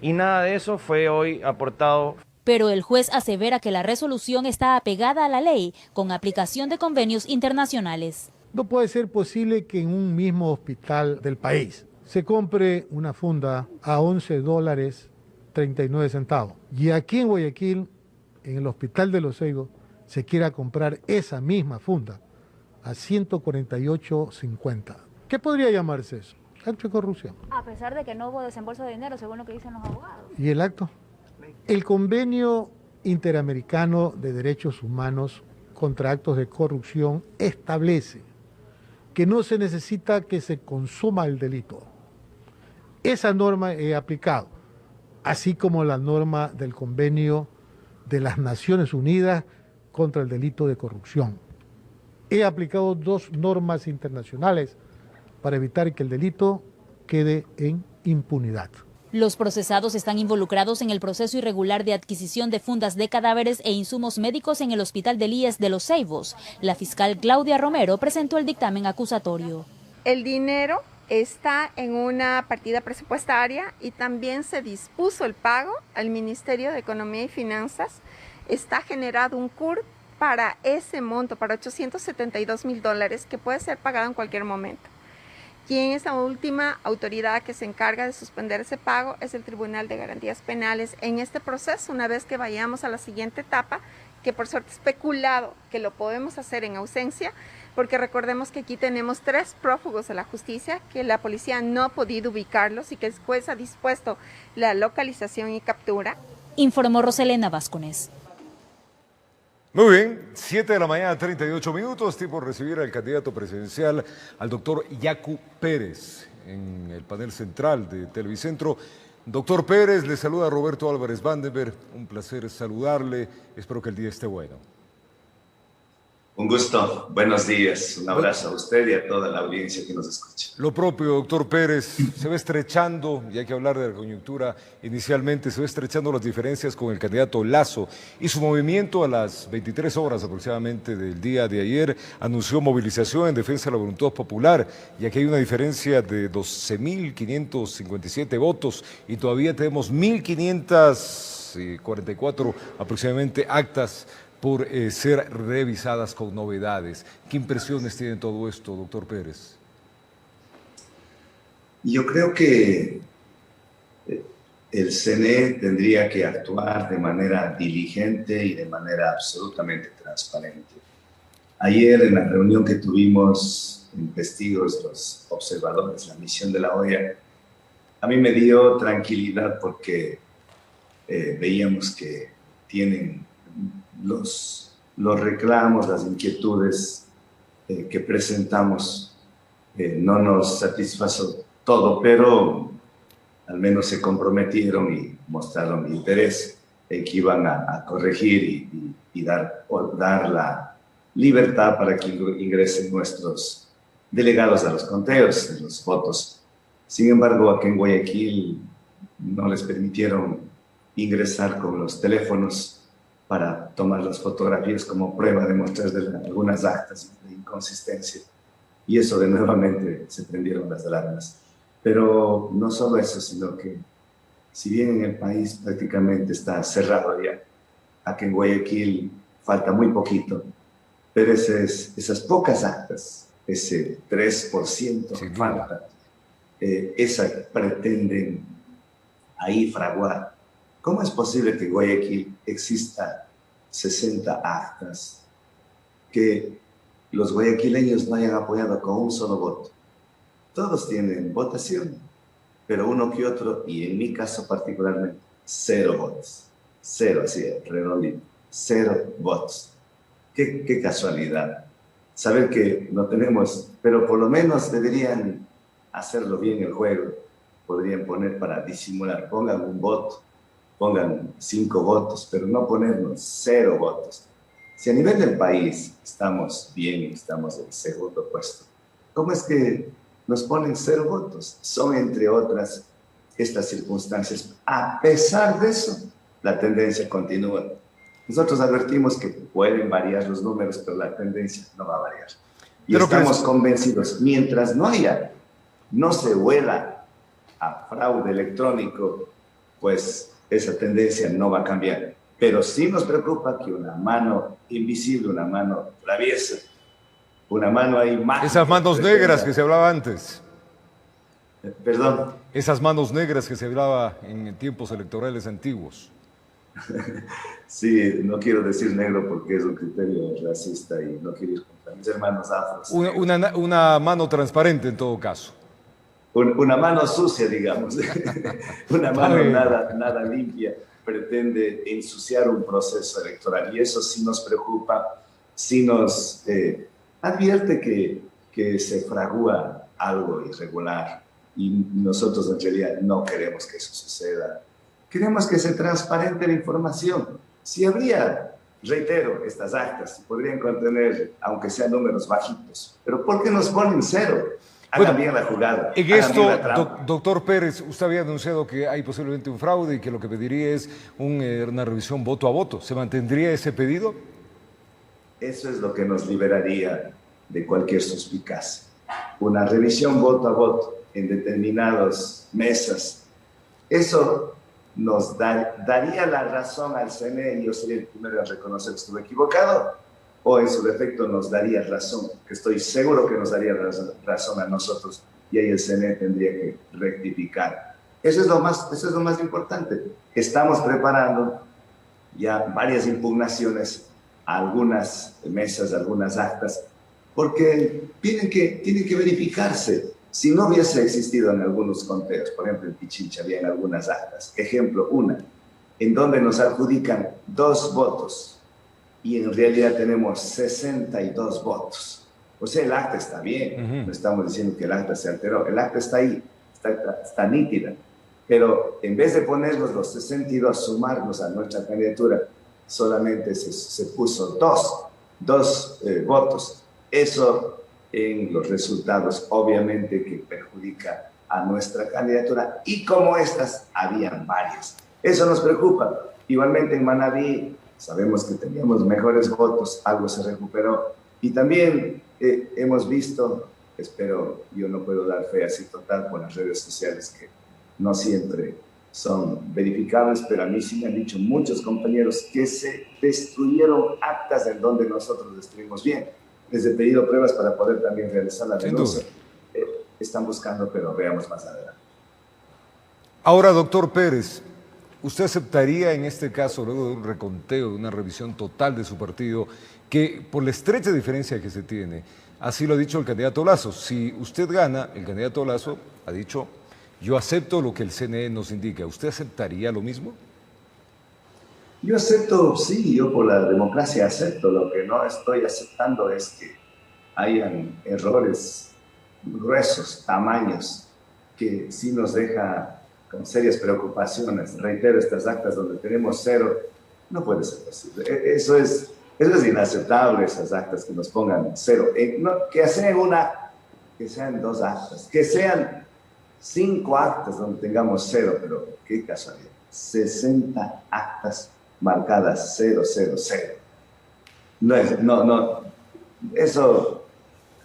Y nada de eso fue hoy aportado. pero el juez asevera que la resolución está apegada a la ley, con aplicación de convenios internacionales. No puede ser posible que en un mismo hospital del país se compre una funda a $11.39 y aquí en Guayaquil, en el Hospital de Los Seivos, se quiera comprar esa misma funda a $148.50. ¿Qué podría llamarse eso? Acto de corrupción. A pesar de que no hubo desembolso de dinero, según lo que dicen los abogados. ¿Y el acto? El Convenio Interamericano de Derechos Humanos contra Actos de Corrupción establece que no se necesita que se consuma el delito. Esa norma he aplicado, así como la norma del Convenio de las Naciones Unidas contra el delito de corrupción. He aplicado 2 normas internacionales para evitar que el delito quede en impunidad. Los procesados están involucrados en el proceso irregular de adquisición de fundas de cadáveres e insumos médicos en el Hospital del IES de Los Seivos. La fiscal Claudia Romero presentó el dictamen acusatorio. El dinero está en una partida presupuestaria y también se dispuso el pago al Ministerio de Economía y Finanzas. Está generado un CUR para ese monto, para $872.000, que puede ser pagado en cualquier momento. Quien es la última autoridad que se encarga de suspender ese pago es el Tribunal de Garantías Penales. En este proceso, una vez que vayamos a la siguiente etapa, que por suerte especulado que lo podemos hacer en ausencia, porque recordemos que aquí tenemos 3 prófugos de la justicia, que la policía no ha podido ubicarlos y que el juez ha dispuesto la localización y captura. Informó Roselena Vázquez. Muy bien, 7 de la mañana, 38 minutos, tiempo de recibir al candidato presidencial, al doctor Yacu Pérez, en el panel central de Televicentro. Doctor Pérez, le saluda Roberto Álvarez Vandenberg, un placer saludarle, espero que el día esté bueno. Un gusto, buenos días, un abrazo a usted y a toda la audiencia que nos escucha. Lo propio, doctor Pérez, se va estrechando, y hay que hablar de la coyuntura inicialmente, se va estrechando las diferencias con el candidato Lasso y su movimiento a las 23 horas aproximadamente del día de ayer anunció movilización en defensa de la voluntad popular, y aquí hay una diferencia de 12.557 votos y todavía tenemos 1.544 aproximadamente actas por ser revisadas con novedades. ¿Qué impresiones tiene todo esto, doctor Pérez? Yo creo que el CNE tendría que actuar de manera diligente y de manera absolutamente transparente. Ayer, en la reunión que tuvimos en testigos, los observadores, la misión de la OEA, a mí me dio tranquilidad porque veíamos que tienen los reclamos, las inquietudes que presentamos. No nos satisfazo todo, pero al menos se comprometieron y mostraron interés en que iban a corregir y dar la libertad para que ingresen nuestros delegados a los conteos de los votos. Sin embargo, aquí en Guayaquil no les permitieron ingresar con los teléfonos para tomar las fotografías como prueba de mostrar algunas actas de inconsistencia. Y eso de nuevamente se prendieron las alarmas. Pero no solo eso, sino que si bien en el país prácticamente está cerrado ya, aquí en Guayaquil falta muy poquito, pero esas pocas actas, ese 3% que falta, esa pretenden ahí fraguar. ¿Cómo es posible que en Guayaquil exista 60 actas que los guayaquileños no hayan apoyado con un solo voto? Todos tienen votación, pero uno que otro, y en mi caso particularmente, 0 votos. 0, así, redondito, 0 votos. Qué casualidad. Saber que no tenemos, pero por lo menos deberían hacerlo bien el juego. Podrían poner para disimular, pongan un voto, pongan 5 votos, pero no ponernos 0 votos. Si a nivel del país estamos bien y estamos en segundo puesto, ¿cómo es que nos ponen 0 votos? Son, entre otras, estas circunstancias. A pesar de eso, la tendencia continúa. Nosotros advertimos que pueden variar los números, pero la tendencia no va a variar. Y pero estamos convencidos, mientras no se huela a fraude electrónico, pues esa tendencia no va a cambiar. Pero sí nos preocupa que una mano invisible, una mano traviesa, una mano ahí mágica. Esas manos negras que se hablaba antes. Perdón. Esas manos negras que se hablaba en tiempos electorales antiguos. Sí, no quiero decir negro porque es un criterio racista y no quiero ir contra mis hermanos afros. Una mano transparente en todo caso. Una mano sucia, digamos. Una mano nada limpia pretende ensuciar un proceso electoral y eso sí nos preocupa, sí nos advierte que se fragúa algo irregular y nosotros en realidad no queremos que eso suceda. Queremos que se transparente la información. Si habría, reitero, estas actas, podrían contener, aunque sean números bajitos, pero ¿por qué nos ponen cero? Hagan bien la jugada. En esto, doctor Pérez, usted había anunciado que hay posiblemente un fraude y que lo que pediría es una revisión voto a voto. ¿Se mantendría ese pedido? Eso es lo que nos liberaría de cualquier suspicacia. Una revisión voto a voto en determinadas mesas. Eso nos daría la razón al CNE, y yo sería el primero en reconocer que estuve equivocado, o en su defecto nos daría razón, que estoy seguro que nos daría razón a nosotros, y ahí el CNE tendría que rectificar. Eso es lo más importante. Estamos preparando ya varias impugnaciones a algunas mesas, a algunas actas, porque tienen que verificarse. Si no hubiese existido en algunos conteos, por ejemplo en Pichincha había en algunas actas, ejemplo, una, en donde nos adjudican 2 votos y en realidad tenemos 62 votos. O sea, el acta está bien, no estamos diciendo que el acta se alteró, el acta está ahí, está nítida, pero en vez de ponernos los 62, sumarnos a nuestra candidatura, solamente se puso 2 votos. Eso en los resultados, obviamente que perjudica a nuestra candidatura, y como estas, habían varias. Eso nos preocupa. Igualmente en Manabí, sabemos que teníamos mejores votos, algo se recuperó, y también hemos visto, espero, yo no puedo dar fe así total con las redes sociales, que no siempre son verificables, pero a mí sí me han dicho muchos compañeros que se destruyeron actas en donde nosotros destruimos bien. Les he pedido pruebas para poder también realizar la denuncia. Están buscando, pero veamos más adelante. Ahora, doctor Pérez, ¿usted aceptaría en este caso, luego de un reconteo, de una revisión total de su partido, que por la estrecha diferencia que se tiene, así lo ha dicho el candidato Lasso, si usted gana, el candidato Lasso ha dicho, yo acepto lo que el CNE nos indica, ¿usted aceptaría lo mismo? Yo acepto, sí, yo por la democracia acepto. Lo que no estoy aceptando es que hayan errores gruesos, tamaños, que sí nos deja con serias preocupaciones. Reitero, estas actas donde tenemos 0, no puede ser posible. Eso es inaceptable, esas actas que nos pongan 0. Que sean 2 actas, que sean 5 actas donde tengamos 0, pero qué casualidad. 60 actas marcadas 000. No, eso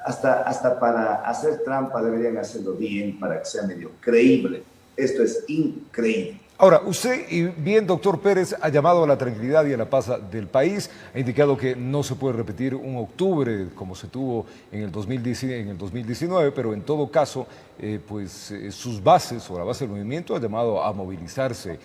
hasta para hacer trampa deberían hacerlo bien para que sea medio creíble. Esto es increíble. Ahora, usted, y bien, doctor Pérez, ha llamado a la tranquilidad y a la paz del país, ha indicado que no se puede repetir un octubre como se tuvo en el 2019, pero en todo caso, sus bases o la base del movimiento ha llamado a movilizarse.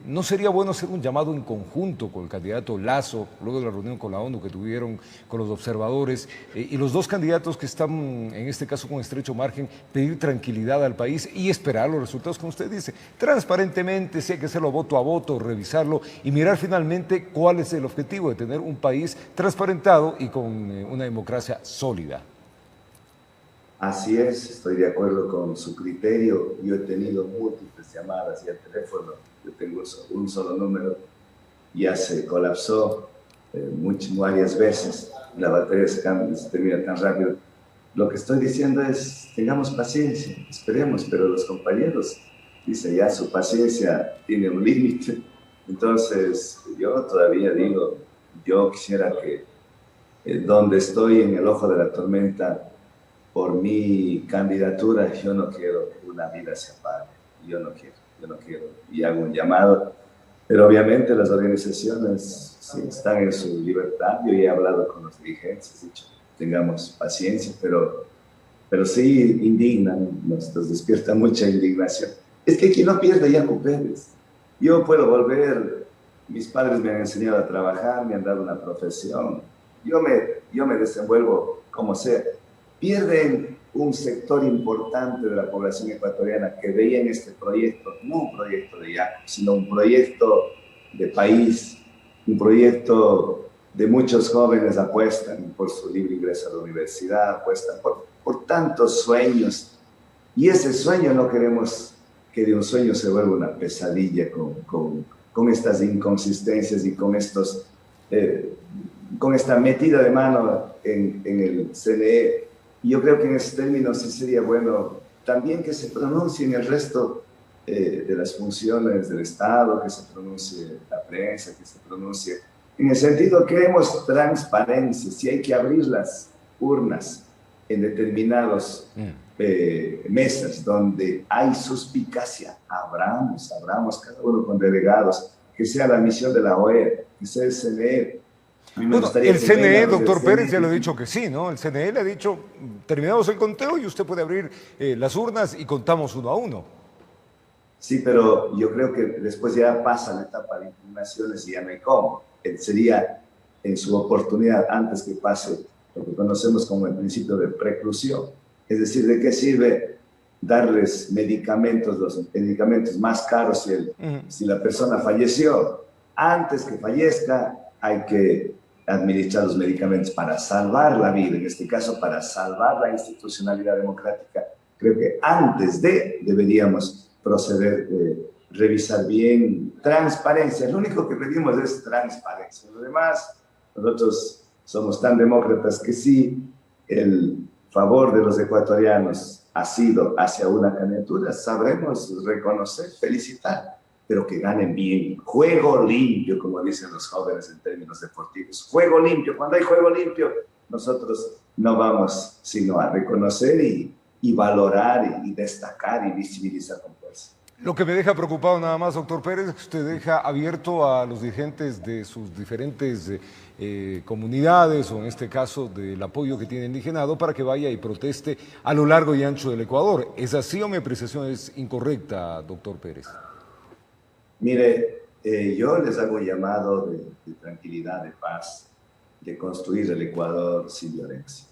¿No sería bueno hacer un llamado en conjunto con el candidato Lasso, luego de la reunión con la ONU que tuvieron con los observadores, y los 2 candidatos que están, en este caso con estrecho margen, pedir tranquilidad al país y esperar los resultados, como usted dice, transparentemente, si hay que hacerlo voto a voto, revisarlo y mirar finalmente cuál es el objetivo de tener un país transparentado y con una democracia sólida? Así es, estoy de acuerdo con su criterio. Yo he tenido múltiples llamadas y al teléfono, yo tengo un solo número, ya se colapsó varias veces, la batería se termina tan rápido. Lo que estoy diciendo es, tengamos paciencia, esperemos, pero los compañeros dicen ya su paciencia tiene un límite. Entonces yo todavía digo, yo quisiera que donde estoy en el ojo de la tormenta, por mi candidatura, yo no quiero que una vida se apague, yo no quiero, y hago un llamado Pero obviamente las organizaciones sí, están en su libertad. Yo ya he hablado con los dirigentes, he dicho, tengamos paciencia, pero sí indignan, nos despierta mucha indignación. Es que aquí no pierde Yacu Pérez. Yo puedo volver, mis padres me han enseñado a trabajar, me han dado una profesión, yo me desenvuelvo como sea. Pierden un sector importante de la población ecuatoriana que veía en este proyecto, no un proyecto de Yacu, sino un proyecto de país, un proyecto de muchos jóvenes apuestan por su libre ingreso a la universidad, apuestan por tantos sueños. Y ese sueño no queremos que de un sueño se vuelva una pesadilla con estas inconsistencias y con esta metida de mano en el CNE. Y yo creo que en ese término sí sería bueno también que se pronuncie en el resto de las funciones del Estado, que se pronuncie la prensa, que se pronuncie en el sentido que queremos transparencia. Si hay que abrir las urnas en determinados mesas donde hay suspicacia, abramos cada uno con delegados, que sea la misión de la OEA, que sea el CNE. Bueno, el CNE, doctor Pérez, ya lo ha dicho que sí, ¿no? El CNE le ha dicho, terminamos el conteo y usted puede abrir las urnas y contamos uno a uno. Sí, pero yo creo que después ya pasa la etapa de impugnaciones y ya no hay cómo. Sería en su oportunidad antes que pase lo que conocemos como el principio de preclusión. Es decir, ¿de qué sirve darles medicamentos, los medicamentos más caros si la persona falleció? Antes que fallezca hay que administrar los medicamentos para salvar la vida, en este caso para salvar la institucionalidad democrática. Creo que antes deberíamos proceder, revisar bien, transparencia. Lo único que pedimos es transparencia. Lo demás, nosotros somos tan demócratas que sí, el favor de los ecuatorianos ha sido hacia una candidatura, sabremos reconocer, felicitar, pero que ganen bien. Juego limpio, como dicen los jóvenes en términos deportivos. Juego limpio. Cuando hay juego limpio, nosotros no vamos sino a reconocer y valorar y destacar y visibilizar con fuerza. Lo que me deja preocupado nada más, doctor Pérez, es que usted deja abierto a los dirigentes de sus diferentes comunidades, o en este caso del apoyo que tiene indigenado, para que vaya y proteste a lo largo y ancho del Ecuador. ¿Es así o mi apreciación es incorrecta, doctor Pérez? Mire, yo les hago un llamado de tranquilidad, de paz, de construir el Ecuador sin violencia.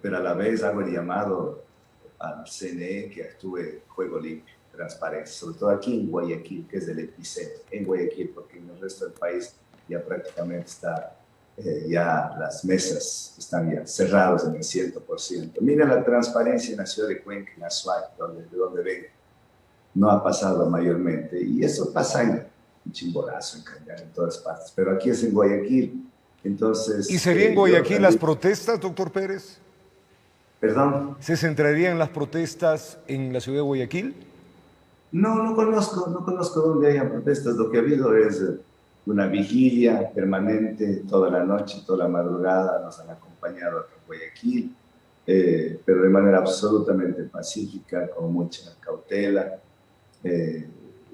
Pero a la vez hago el llamado al CNE que actúe juego limpio, transparencia, sobre todo aquí en Guayaquil, que es el epicentro, en Guayaquil, porque en el resto del país ya prácticamente está, ya las mesas están ya cerradas en el 100%. Miren la transparencia en la ciudad de Cuenca, en Azuay, de donde vengo. No ha pasado mayormente, y eso pasa en Chimborazo, en Cañar, en todas partes, pero aquí es en Guayaquil, entonces... ¿Y sería en Guayaquil las protestas, doctor Pérez? ¿Perdón? ¿Se centrarían las protestas en la ciudad de Guayaquil? No conozco dónde haya protestas. Lo que ha habido es una vigilia permanente toda la noche, toda la madrugada, nos han acompañado acá en Guayaquil, pero de manera absolutamente pacífica, con mucha cautela.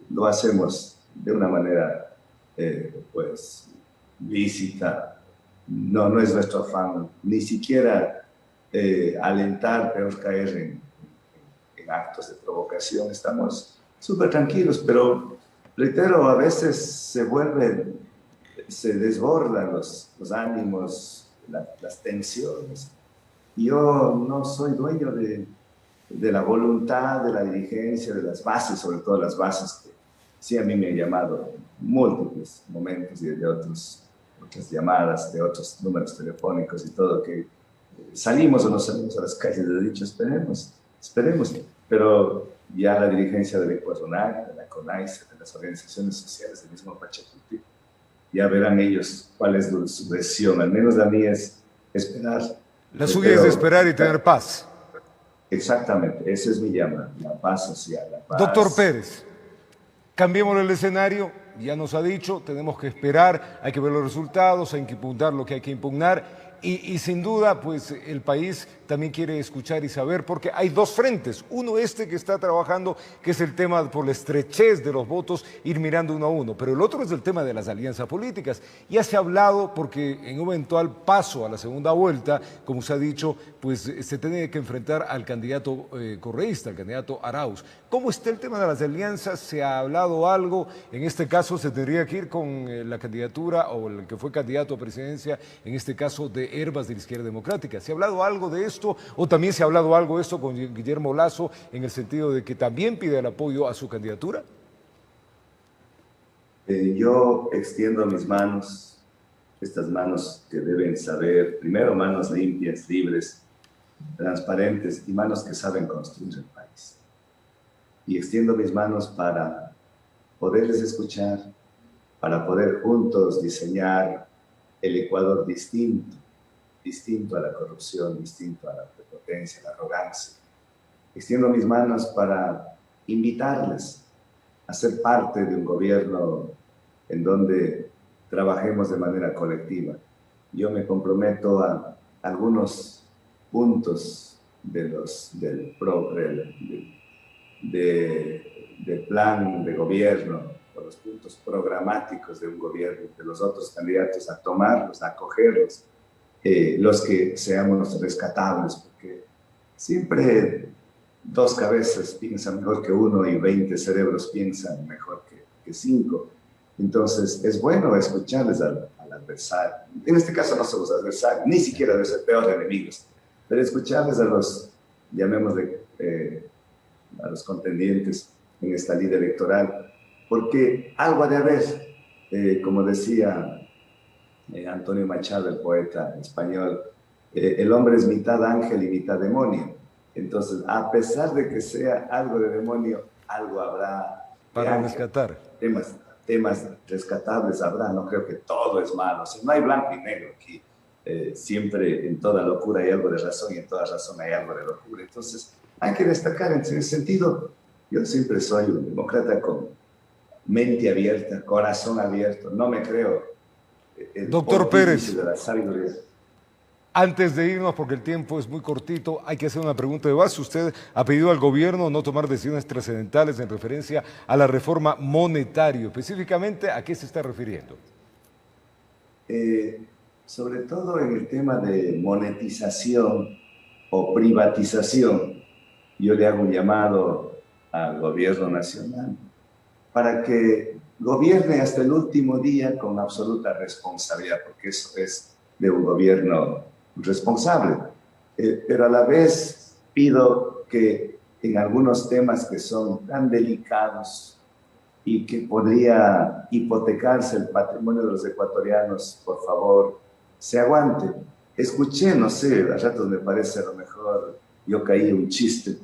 Lo hacemos de una manera, pues, lícita. No es nuestro afán, ni siquiera alentar, peor caer en actos de provocación. Estamos súper tranquilos, pero reitero, a veces se desbordan los ánimos, las tensiones. Yo no soy dueño de la voluntad, de la dirigencia, de las bases, sobre todo las bases que sí a mí me han llamado múltiples momentos y de otras llamadas, de otros números telefónicos y todo, que salimos o no salimos a las calles, de dicho, esperemos, pero ya la dirigencia del Ecuador, de la CONAICE, de las organizaciones sociales, del mismo Pachacuti, ya verán ellos cuál es su decisión. Al menos la mía es esperar. La suya es esperar y tener paz. Exactamente, ese es mi llamada, la paz social, la paz. Doctor Pérez, cambiemos el escenario, ya nos ha dicho, tenemos que esperar, hay que ver los resultados, hay que impugnar lo que hay que impugnar. Y sin duda, pues el país también quiere escuchar y saber, porque hay dos frentes. Uno que está trabajando, que es el tema por la estrechez de los votos, ir mirando uno a uno. Pero el otro es el tema de las alianzas políticas. Ya se ha hablado, porque en un eventual paso a la segunda vuelta, como se ha dicho, pues se tiene que enfrentar al candidato correísta, al candidato Arauz. ¿Cómo está el tema de las alianzas? ¿Se ha hablado algo? En este caso se tendría que ir con la candidatura o el que fue candidato a presidencia, en este caso de Herbas de la Izquierda Democrática. ¿Se ha hablado algo de esto o también se ha hablado algo de esto con Guillermo Lasso en el sentido de que también pide el apoyo a su candidatura? Yo extiendo mis manos, estas manos que deben saber, primero manos limpias, libres, transparentes y manos que saben construir el país. Y extiendo mis manos para poderles escuchar, para poder juntos diseñar el Ecuador distinto a la corrupción, distinto a la prepotencia, a la arrogancia. Extiendo mis manos para invitarles a ser parte de un gobierno en donde trabajemos de manera colectiva. Yo me comprometo a algunos puntos del plan de gobierno, o los puntos programáticos de un gobierno, de los otros candidatos, a tomarlos, a acogerlos, los que seamos rescatables, porque siempre 2 cabezas piensan mejor que 1 y 20 cerebros piensan mejor que 5. Entonces, es bueno escucharles al adversario. En este caso no somos adversarios, ni siquiera de ser peor enemigos, pero escucharles a los, llamémosle, a los contendientes en esta lid electoral, porque algo ha de haber, como decía Antonio Machado, el poeta español, el hombre es mitad ángel y mitad demonio. Entonces, a pesar de que sea algo de demonio, algo habrá para rescatar. Temas rescatables habrá, no creo que todo es malo. O sea, no hay blanco y negro aquí. Siempre en toda locura hay algo de razón y en toda razón hay algo de locura. Entonces, hay que destacar en ese sentido. Yo siempre soy un demócrata con mente abierta, corazón abierto. No me creo Doctor Pérez, de la sabiduría. Antes de irnos, porque el tiempo es muy cortito, hay que hacer una pregunta de base. Usted ha pedido al gobierno no tomar decisiones trascendentales en referencia a la reforma monetaria. Específicamente, ¿a qué se está refiriendo? Sobre todo en el tema de monetización o privatización, yo le hago un llamado al gobierno nacional para que gobierne hasta el último día con absoluta responsabilidad, porque eso es de un gobierno responsable. Pero a la vez pido que en algunos temas que son tan delicados y que podría hipotecarse el patrimonio de los ecuatorianos, por favor, se aguante. Escuché, no sé, a ratos me parece a lo mejor, yo caí en un chiste,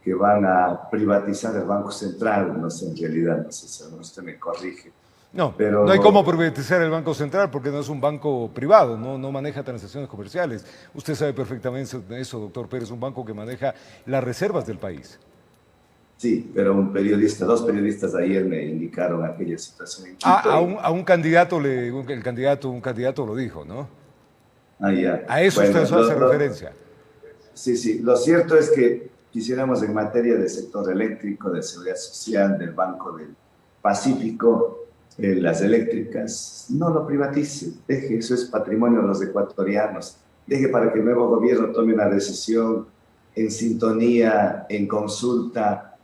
que van a privatizar el Banco Central, no sé, en realidad, no sé si usted me corrige. No, pero no hay cómo privatizar el Banco Central porque no es un banco privado, no maneja transacciones comerciales. Usted sabe perfectamente eso, doctor Pérez, un banco que maneja las reservas del país. Sí, pero dos periodistas ayer me indicaron aquella situación en Quito. A un candidato, un candidato lo dijo, ¿no? Ya. A eso usted hace referencia. Sí, lo cierto es que quisiéramos en materia de sector eléctrico, de seguridad social, del Banco del Pacífico, las eléctricas, no lo privatice, deje, eso es patrimonio de los ecuatorianos, deje para que el nuevo gobierno tome una decisión en sintonía, en consulta,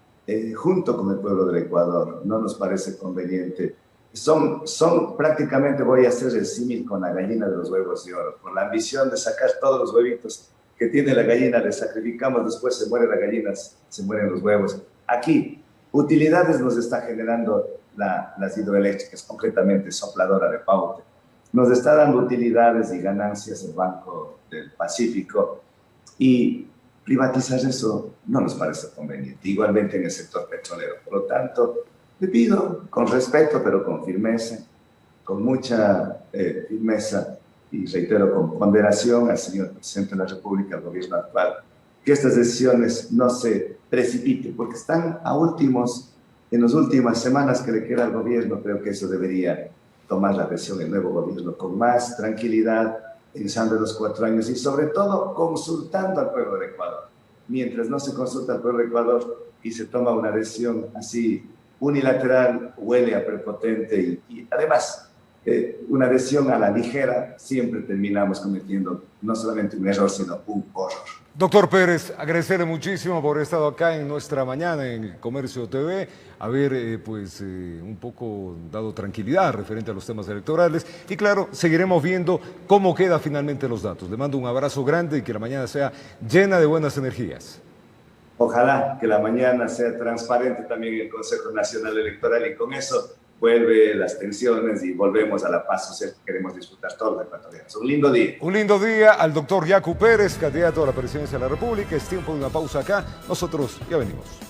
junto con el pueblo del Ecuador. No nos parece conveniente. Son prácticamente, voy a hacer el símil con la gallina de los huevos de oro, con la ambición de sacar todos los huevitos que tiene la gallina, le sacrificamos, después se muere la gallina, se mueren los huevos. Aquí, utilidades nos está generando las hidroeléctricas, concretamente Sopladora de Paute. Nos está dando utilidades y ganancias el Banco del Pacífico y privatizar eso no nos parece conveniente, igualmente en el sector petrolero. Por lo tanto, le pido con respeto, pero con firmeza, con mucha firmeza, y reitero con ponderación al señor presidente de la República, al gobierno actual, que estas decisiones no se precipiten, porque están en las últimas semanas que le queda al gobierno. Creo que eso debería tomar la decisión el nuevo gobierno con más tranquilidad, pensando en los 4 años y sobre todo consultando al pueblo de Ecuador. Mientras no se consulta al pueblo de Ecuador y se toma una decisión así unilateral, huele a prepotente y además una decisión a la ligera, siempre terminamos cometiendo no solamente un error, sino un horror. Doctor Pérez, agradecerle muchísimo por haber estado acá en nuestra mañana en Comercio TV, haber un poco dado tranquilidad referente a los temas electorales y claro, seguiremos viendo cómo quedan finalmente los datos. Le mando un abrazo grande y que la mañana sea llena de buenas energías. Ojalá que la mañana sea transparente también el Consejo Nacional Electoral y con eso vuelve las tensiones y volvemos a la paz social que queremos disfrutar todos los ecuatorianos. Un lindo día. Un lindo día al doctor Yacu Pérez, candidato a la presidencia de la República. Es tiempo de una pausa acá. Nosotros ya venimos.